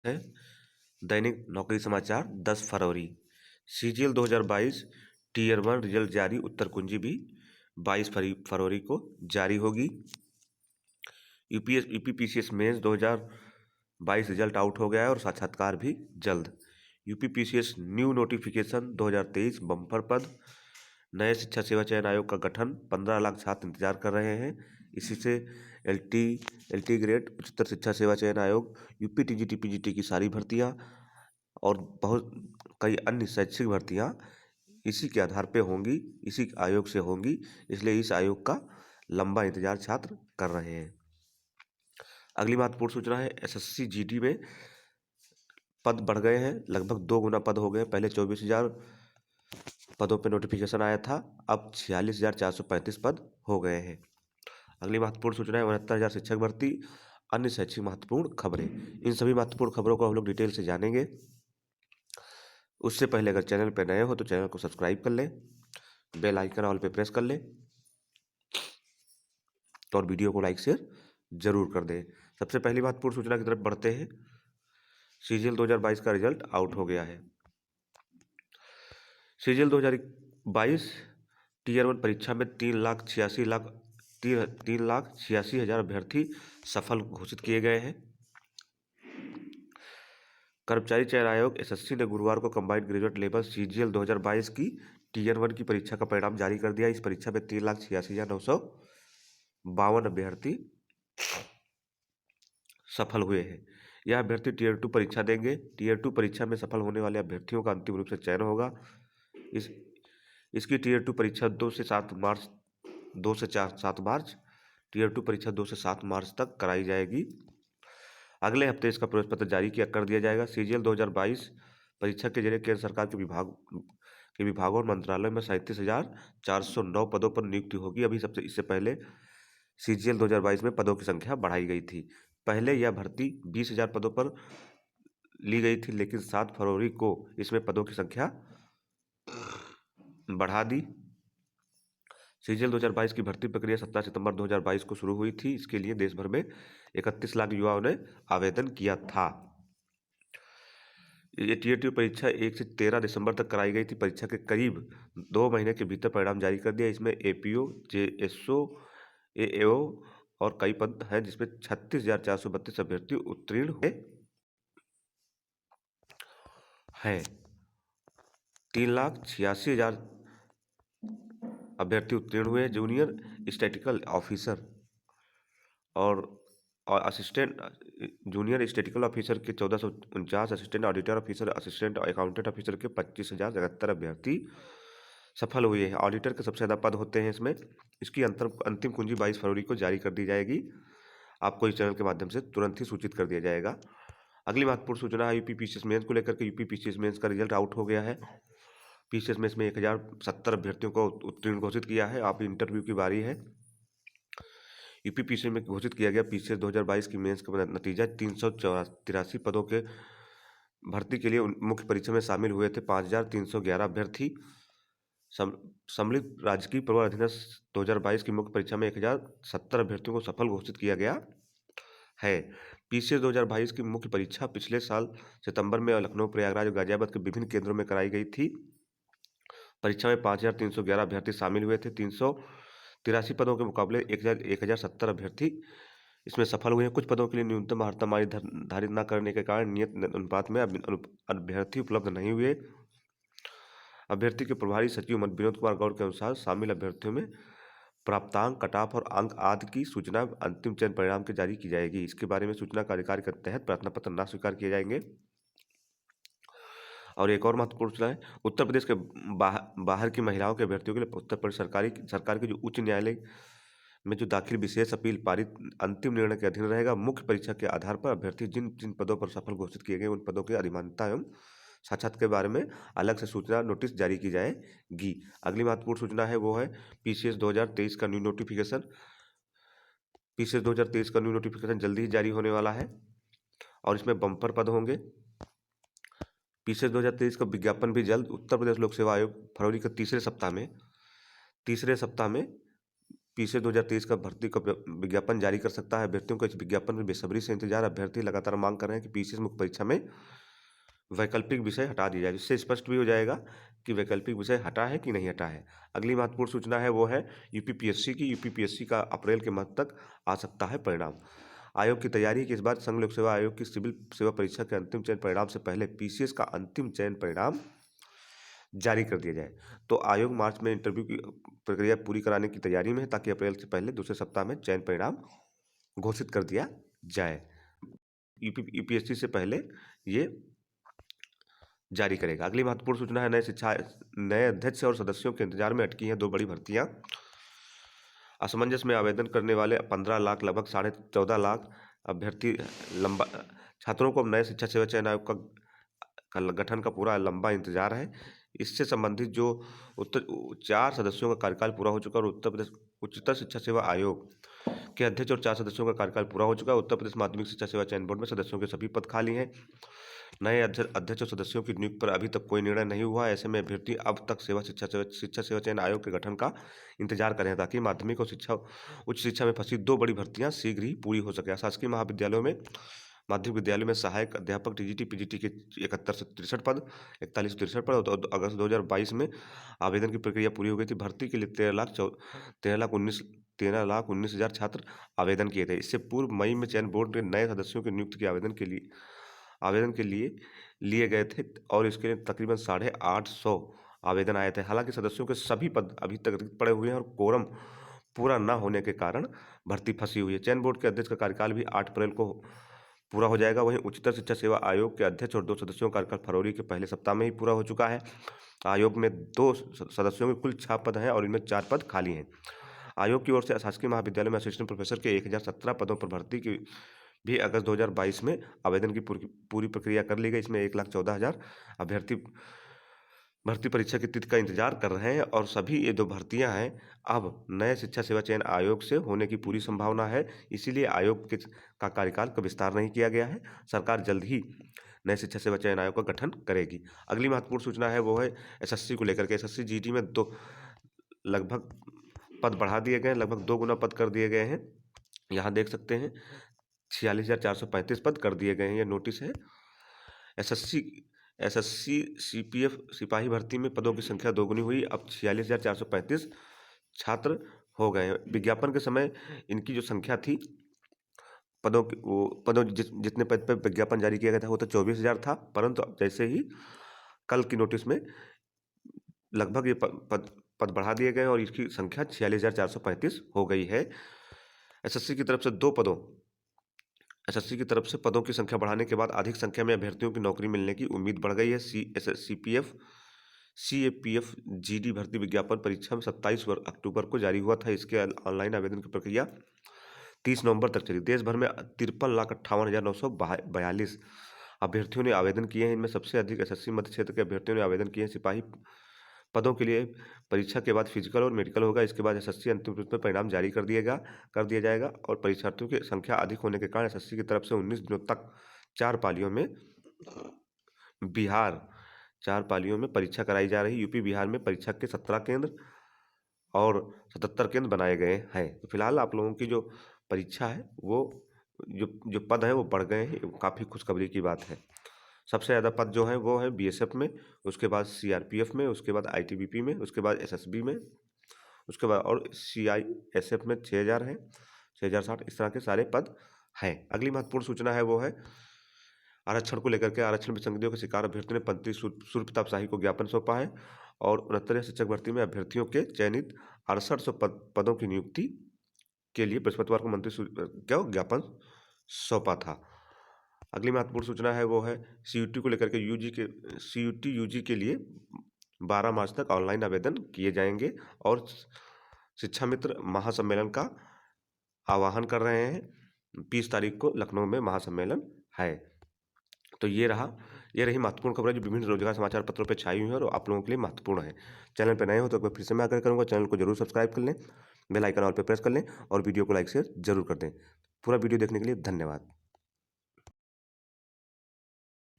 है दैनिक नौकरी समाचार 10 फरवरी। सीजीएल 2022 टीयर 1 रिजल्ट जारी। उत्तर कुंजी भी 22 फरवरी को जारी होगी। यूपीपीसीएस मेंस 2022 रिजल्ट आउट हो गया है और साक्षात्कार भी जल्द। यूपीपीसीएस न्यू नोटिफिकेशन 2023 बम्पर पद। नए शिक्षा सेवा चयन आयोग का गठन। 15 लाख छात्र इंतजार कर रहे हैं। इसी से एलटी ग्रेड उच्चतर शिक्षा सेवा चयन आयोग, यूपी टीजीटी पीजीटी की सारी भर्तियां और बहुत कई अन्य शैक्षिक भर्तियां इसी के आधार पे होंगी, इसी आयोग से होंगी। इसलिए इस आयोग का लंबा इंतजार छात्र कर रहे हैं। अगली महत्वपूर्ण सूचना है एसएससी जीडी में पद बढ़ गए हैं। लगभग 2 गुना पद हो गए। पहले 24,000 पदों पे नोटिफिकेशन आया था, अब 46,435 पद हो गए हैं। अगली महत्वपूर्ण सूचना है 69,000 शिक्षक भर्ती। अन्य शैक्षिक महत्वपूर्ण खबरें। इन सभी महत्वपूर्ण खबरों को हम लोग डिटेल से जानेंगे। उससे पहले अगर चैनल पर नए हो तो चैनल को सब्सक्राइब कर लें, बेल आइकन ऑल पे प्रेस कर लें और वीडियो को लाइक शेयर जरूर कर दें। सबसे पहली महत्वपूर्ण सूचना की तरफ बढ़ते हैं। सीजीएल 2022 का रिजल्ट आउट हो गया है। सीजीएल 2022 टीयर 1 परीक्षा में 3,86,000 अभ्यर्थी सफल घोषित किए गए हैं। कर्मचारी चयन आयोग एसएससी ने गुरुवार को कंबाइंड ग्रेजुएट लेवल सीजीएल 2022 की टीयर 1 की परीक्षा का परिणाम जारी कर दिया। इस परीक्षा में 3,86,952 अभ्यर्थी सफल हुए हैं। यह अभ्यर्थी टीयर 2 परीक्षा देंगे। टीयर 2 परीक्षा में सफल होने वाले अभ्यर्थियों का अंतिम रूप से चयन होगा। इसकी टीयर 2 परीक्षा 2 से 7 मार्च, टीयर 2 परीक्षा 2 से 7 मार्च तक कराई जाएगी। अगले हफ्ते इसका प्रवेश पत्र जारी कर दिया जाएगा। सीजीएल 2022 परीक्षा के जरिए केंद्र सरकार के विभागों और मंत्रालयों में 37,409 पदों पर नियुक्ति होगी। अभी इससे पहले सीजीएल 2022 में पदों की संख्या बढ़ाई गई थी। पहले यह भर्ती 20,000 पदों पर ली गई थी, लेकिन 7 फरवरी को इसमें पदों की संख्या बढ़ा दी। सीजीएल 2022 की भर्ती प्रक्रिया 17 सितंबर 2022 को शुरू हुई थी। इसके लिए देश भर में 31 लाख युवाओं ने आवेदन किया था। ये टीयर 2 परीक्षा 1 से 13 दिसंबर तक कराई गई थी। परीक्षा के करीब 2 महीने के भीतर परिणाम जारी कर दिया। इसमें एपीओ, जेएसओ, एएओ और कई पद हैं, जिसमें 36,432 अभ्यर्थी उत्तीर्ण हुए हैं। 3,86,000 अभ्यर्थी उत्तीर्ण हुए। जूनियर स्टैटिकल ऑफिसर और असिस्टेंट जूनियर स्टैटिकल ऑफिसर के 1449, assistant auditor officer, assistant accountant officer के 25,077 अभ्यर्थी सफल हुए हैं। ऑडिटर के सबसे ज़्यादा पद होते हैं इसमें। इसकी अंतिम कुंजी 22 फरवरी को जारी कर दी जाएगी। आपको इस चैनल के माध्यम से तुरंत ही सूचित कर दिया जाएगा। अगली महत्वपूर्ण सूचना है यूपीपीसीएस मेंस को लेकर के। यूपीपीसीएस मेंस का रिजल्ट आउट हो गया है। पीसीएस मेंस में 1,070 अभ्यर्थियों को उत्तीर्ण घोषित किया है। अब इंटरव्यू की बारी है। यूपीपीसीएस में घोषित किया गया पीसीएस 2022 की मेंस का नतीजा 383 पदों के भर्ती के लिए मुख्य परीक्षा में शामिल हुए थे 5,311 अभ्यर्थी। सम्मिलित राजकीय प्रवर अधीनस्थ 2022 की मुख्य परीक्षा में 1,070 अभ्यर्थियों को सफल घोषित किया गया है। पीसीएस 2022 की मुख्य परीक्षा पिछले साल सितंबर में लखनऊ, प्रयागराज और गाजियाबाद के विभिन्न केंद्रों में कराई गई थी। परीक्षा में 5,311 अभ्यर्थी शामिल हुए थे। 383 पदों के मुकाबले 1,070 अभ्यर्थी इसमें सफल हुए हैं। कुछ पदों के लिए न्यूनतम अर्हता धारित न करने के कारण नियत अनुपात में अभ्यर्थी उपलब्ध नहीं हुए। अभ्यर्थी के प्रभारी सचिव विनोद कुमार गौड़ के अनुसार शामिल अभ्यर्थियों में प्राप्तांक, कट-ऑफ और अंक आदि की सूचना अंतिम चयन परिणाम के जारी की जाएगी। इसके बारे में सूचना का अधिकार के तहत प्रार्थना पत्र न स्वीकार किए जाएंगे। और एक और महत्वपूर्ण सूचना है उत्तर प्रदेश के बाहर की महिलाओं के अभ्यर्थियों के लिए उत्तर प्रदेश सरकार के जो उच्च न्यायालय में जो दाखिल विशेष अपील पारित अंतिम निर्णय के अधीन रहेगा। मुख्य परीक्षा के आधार पर अभ्यर्थी जिन जिन पदों पर सफल घोषित किए गए उन पदों की अधिमान्यता एवं साक्षात्कार के बारे में अलग से सूचना नोटिस जारी की जाएगी। अगली महत्वपूर्ण सूचना है वो है पीसीएस 2023 का न्यू नोटिफिकेशन। पीसीएस 2023 का न्यू नोटिफिकेशन जल्दी ही जारी होने वाला है और इसमें बम्पर पद होंगे। पीसीएस 2023 का विज्ञापन भी जल्द। उत्तर प्रदेश लोक सेवा आयोग फरवरी के तीसरे सप्ताह में पीसीएस 2023 का भर्ती का विज्ञापन जारी कर सकता है। अभ्यर्थियों को इस विज्ञापन में बेसब्री से इंतजार। अभ्यर्थी लगातार मांग कर रहे हैं कि पीसीएस मुख्य परीक्षा में वैकल्पिक विषय हटा दिया जाए, जिससे स्पष्ट भी हो जाएगा कि वैकल्पिक विषय हटा है कि नहीं हटा है। अगली महत्वपूर्ण सूचना है वो है यूपीपीएससी की। यूपीपीएससी का अप्रैल के मध्य तक आ सकता है परिणाम। आयोग की तैयारी है कि इस बार संघ लोक सेवा आयोग की सिविल सेवा परीक्षा के अंतिम चयन परिणाम से पहले पीसीएस का अंतिम चयन परिणाम जारी कर दिया जाए। तो आयोग मार्च में इंटरव्यू की प्रक्रिया पूरी कराने की तैयारी में है, ताकि अप्रैल से पहले दूसरे सप्ताह में चयन परिणाम घोषित कर दिया जाए। यूपीएससी से पहले ये जारी करेगा। अगली महत्वपूर्ण सूचना है नए अध्यक्ष और सदस्यों के इंतजार में अटकी हैं 2 बड़ी भर्तियां। असमंजस में आवेदन करने वाले 15 लाख लगभग 14.5 लाख अभ्यर्थी लंबा छात्रों को अब नए शिक्षा सेवा चयन आयोग का गठन का पूरा लंबा इंतजार है। इससे संबंधित जो 4 सदस्यों का कार्यकाल पूरा हो चुका और उत्तर प्रदेश उच्चतर शिक्षा सेवा आयोग के अध्यक्ष और 4 सदस्यों का कार्यकाल पूरा हो चुका है। उत्तर प्रदेश माध्यमिक शिक्षा सेवा चयन बोर्ड में सदस्यों के सभी पद खाली हैं। नए अध्यक्ष और सदस्यों की नियुक्ति पर अभी तक कोई निर्णय नहीं हुआ है। ऐसे में अभ्यर्थी अब तक शिक्षा सेवा चयन आयोग के गठन का इंतजार करें, ताकि माध्यमिक और उच्च शिक्षा में फंसी 2 बड़ी भर्तियां शीघ्र ही पूरी हो सके। शासकीय महाविद्यालयों में माध्यमिक विद्यालयों में सहायक अध्यापक टीजीटी पीजीटी के 71 से 63 पद, 41 से 63 पद। और अगस्त 2022 में आवेदन की प्रक्रिया पूरी हो गई थी। भर्ती के लिए 13,19,000 छात्र आवेदन किए थे। इससे पूर्व मई में चयन बोर्ड ने नए सदस्यों की नियुक्ति के आवेदन के लिए गए थे और इसके लिए तकरीबन 850 आवेदन आए थे। हालांकि सदस्यों के सभी पद अभी तक रिक्त पड़े हुए हैं और कोरम पूरा न होने के कारण भर्ती फंसी हुई है। चयन बोर्ड के अध्यक्ष का कार्यकाल भी 8 अप्रैल को पूरा हो जाएगा। वहीं उच्चतर शिक्षा सेवा आयोग के अध्यक्ष और 2 सदस्यों का कार्यकाल फरवरी के पहले सप्ताह में ही पूरा हो चुका है। आयोग में 2 सदस्यों के कुल 6 पद हैं और इनमें 4 पद खाली हैं। आयोग की ओर से शासकीय महाविद्यालय में असिस्टेंट प्रोफेसर के 1017 पदों पर भर्ती की भी अगस्त 2022 में आवेदन की पूरी प्रक्रिया कर ली गई। इसमें 1,14,000 अभ्यर्थी भर्ती परीक्षा की तिथि का इंतजार कर रहे हैं और सभी ये 2 भर्तियां हैं अब नए शिक्षा सेवा चयन आयोग से होने की पूरी संभावना है। इसीलिए आयोग का कार्यकाल का विस्तार नहीं किया गया है। सरकार जल्द ही नए शिक्षा सेवा चयन आयोग का गठन करेगी। अगली महत्वपूर्ण सूचना है वो है एसएससी को लेकर के। एसएससी जीडी में लगभग पद बढ़ा दिए गए, लगभग 2 गुना पद कर दिए गए हैं। यहाँ देख सकते हैं 46,435 पद कर दिए गए हैं। ये नोटिस है। एसएससी सीपीएफ सिपाही भर्ती में पदों की संख्या 2 गुनी हुई। अब 46,435 छात्र हो गए हैं। विज्ञापन के समय इनकी जो संख्या थी जितने पद पर विज्ञापन जारी किया गया था वो तो 24,000 था, परंतु अब जैसे ही कल की नोटिस में लगभग ये पद बढ़ा दिए गए और इसकी संख्या 46,435 हो गई है। एसएससी की तरफ से पदों की संख्या बढ़ाने के बाद अधिक संख्या में अभ्यर्थियों की नौकरी मिलने की उम्मीद बढ़ गई है। सीएपीएफ जीडी भर्ती विज्ञापन परीक्षा में 27 अक्टूबर को जारी हुआ था। इसके ऑनलाइन आवेदन की प्रक्रिया 30 नवंबर तक चली। देश भर में 53,58,942 अभ्यर्थियों ने आवेदन किए हैं। इनमें सबसे अधिक एसएससी मध्य क्षेत्र के अभ्यर्थियों ने आवेदन किए हैं। सिपाही पदों के लिए परीक्षा के बाद फिजिकल और मेडिकल होगा। इसके बाद एसएससी अंतिम रूप में परिणाम जारी कर दिया जाएगा और परीक्षार्थियों की संख्या अधिक होने के कारण एसएससी की तरफ से 19 दिनों तक 4 पालियों में परीक्षा कराई जा रही। यूपी बिहार में परीक्षा के 17 केंद्र और 77 केंद्र बनाए गए हैं। तो फिलहाल आप लोगों की जो परीक्षा है वो जो पद हैं वो बढ़ गए हैं। काफ़ी खुशखबरी की बात है। सबसे ज़्यादा पद जो हैं वो है बीएसएफ में, उसके बाद सीआरपीएफ में, उसके बाद आईटीबीपी में, उसके बाद एसएसबी में, उसके बाद और सीआईएसएफ में 6,000 हैं, 6,060 इस तरह के सारे पद हैं। अगली महत्वपूर्ण सूचना है वो है आरक्षण को लेकर के। आरक्षण विसंगतियों के शिकार अभ्यर्थियों ने पंथी सूर्य प्रताप शाही को ज्ञापन सौंपा है और 69 शिक्षक भर्ती में अभ्यर्थियों के चयनित 6800 पदों की नियुक्ति के लिए बृहस्पतिवार को मंत्री को ज्ञापन सौंपा था। अगली महत्वपूर्ण सूचना है वो है सीयूटी को लेकर के। यूजी के लिए 12 मार्च तक ऑनलाइन आवेदन किए जाएंगे और शिक्षा मित्र महासम्मेलन का आह्वान कर रहे हैं। 20 तारीख को लखनऊ में महासम्मेलन है। तो ये रही महत्वपूर्ण खबरें जो विभिन्न रोजगार समाचार पत्रों पर छाई हुई हैं और आप लोगों के लिए महत्वपूर्ण है। चैनल पर नए हो तो एक बार फिर से मैं आग्रह करूँगा, चैनल को जरूर सब्सक्राइब कर लें, बेल आइकन ऑल पर प्रेस कर लें और वीडियो को लाइक शेयर जरूर कर दें। पूरा वीडियो देखने के लिए धन्यवाद।